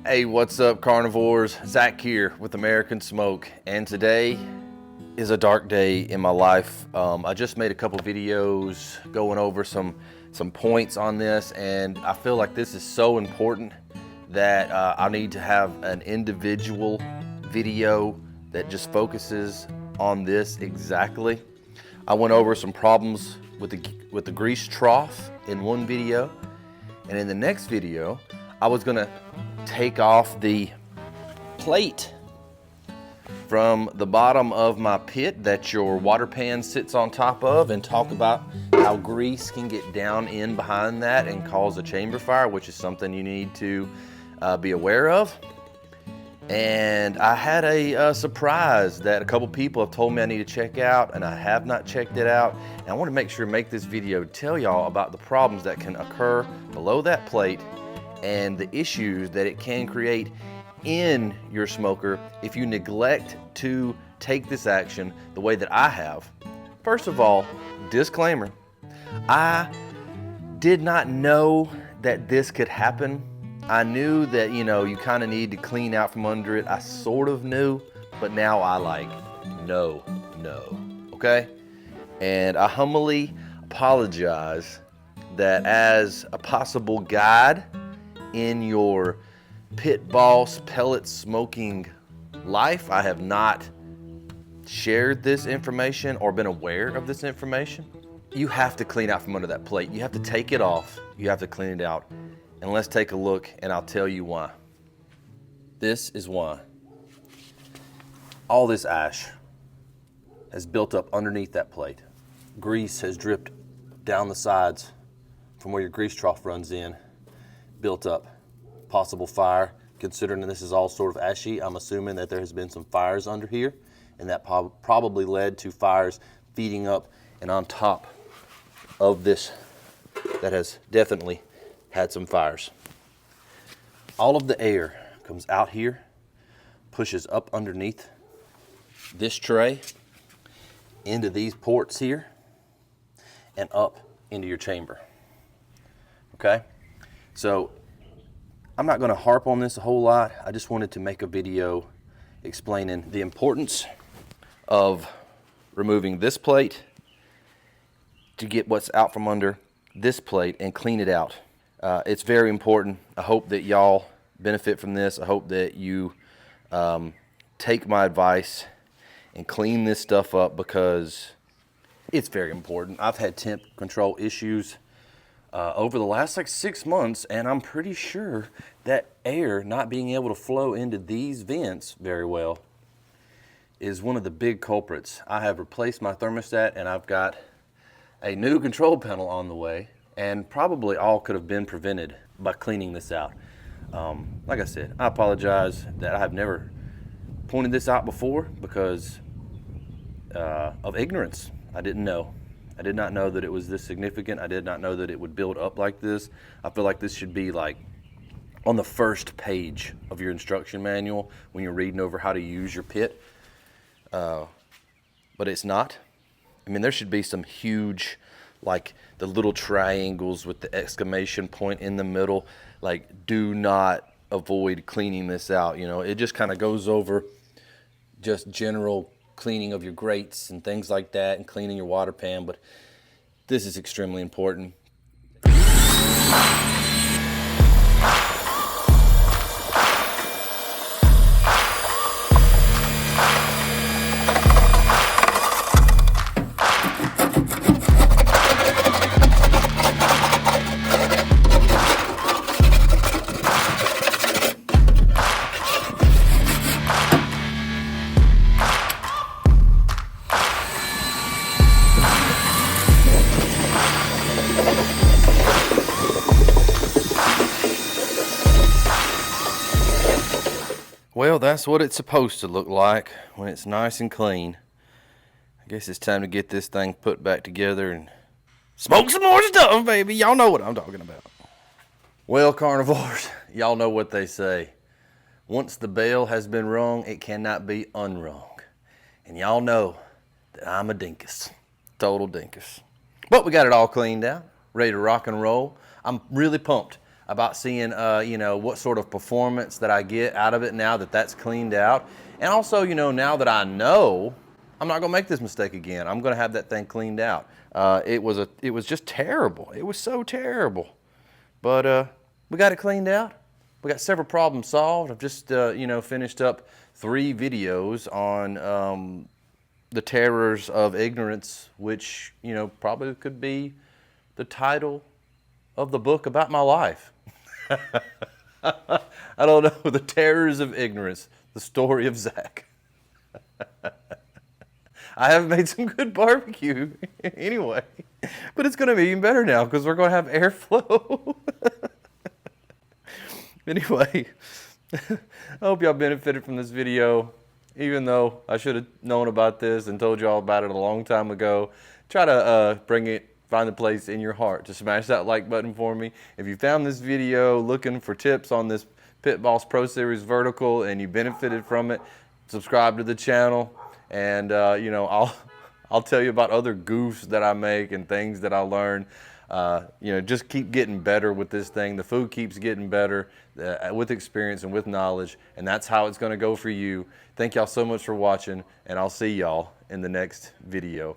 Hey, what's up, carnivores? Zach here with American Smoke, and today is a dark day in my life. I just made a couple videos going over some points on this, and I feel like this is so important that I need to have an individual video that just focuses on this exactly. I went over some problems with the grease trough in one video, and in the next video, I was gonna take off the plate from the bottom of my pit that your water pan sits on top of and talk about how grease can get down in behind that and cause a chamber fire, which is something you need to be aware of. And I had a surprise that a couple people have told me I need to check out, and I have not checked it out. And I want to make sure to make this video to tell y'all about the problems that can occur below that plate and the issues that it can create in your smoker if you neglect to take this action the way that I have. First of all, disclaimer, I did not know that this could happen. I knew that, you kind of need to clean out from under it. I sort of knew, but now I no, okay? And I humbly apologize that as a possible guide in your pitboss pellet smoking life, I have not shared this information or been aware of this information. You have to clean out from under that plate. You have to take it off. You have to clean it out. And let's take a look, and I'll tell you why. This is why. All this ash has built up underneath that plate. Grease has dripped down the sides from where your grease trough runs in, built up. Possible fire. Considering this is all sort of ashy, I'm assuming that there has been some fires under here, and that probably led to fires feeding up and on top of this that has definitely had some fires. All of the air comes out here, pushes up underneath this tray, into these ports here, and up into your chamber. Okay? So I'm not gonna harp on this a whole lot. I just wanted to make a video explaining the importance of removing this plate to get what's out from under this plate and clean it out. It's very important. I hope that y'all benefit from this. I hope that you take my advice and clean this stuff up because it's very important. I've had temp control issues over the last 6 months, and I'm pretty sure that air not being able to flow into these vents very well is one of the big culprits. I have replaced my thermostat, and I've got a new control panel on the way, and probably all could have been prevented by cleaning this out. Like I said, I apologize that I have never pointed this out before because of ignorance. I didn't know. I did not know that it was this significant. I did not know that it would build up like this. I feel like this should be on the first page of your instruction manual when you're reading over how to use your pit. But it's not. I mean, there should be some huge, the little triangles with the exclamation point in the middle, do not avoid cleaning this out. It just kind of goes over just general cleaning of your grates and things like that and cleaning your water pan, but this is extremely important. Well, that's what it's supposed to look like when it's nice and clean. I guess it's time to get this thing put back together and smoke some more stuff, baby. Y'all know what I'm talking about. Well, carnivores, y'all know what they say. Once the bell has been rung, it cannot be unrung. And y'all know that I'm a dinkus, total dinkus. But we got it all cleaned out, ready to rock and roll. I'm really pumped. about seeing, you know, what sort of performance that I get out of it now that that's cleaned out. And also, you know, now that I know, I'm not gonna make this mistake again. I'm gonna have that thing cleaned out. It was just terrible. It was so terrible. But we got it cleaned out. We got several problems solved. I've just, you know, finished up 3 videos on the terrors of ignorance, which, you know, probably could be the title of the book about my life. I don't know, the terrors of ignorance, the story of Zach. I have made some good barbecue anyway, but it's gonna be even better now because we're gonna have airflow. Anyway, I hope y'all benefited from this video. Even though I should have known about this and told y'all about it a long time ago, try to find the place in your heart to smash that like button for me. If you found this video looking for tips on this pitboss Pro Series vertical and you benefited from it, subscribe to the channel, and you know, I'll tell you about other goofs that I make and things that I learn. You know, just keep getting better with this thing. The food keeps getting better with experience and with knowledge, and that's how it's going to go for you. Thank y'all so much for watching, and I'll see y'all in the next video.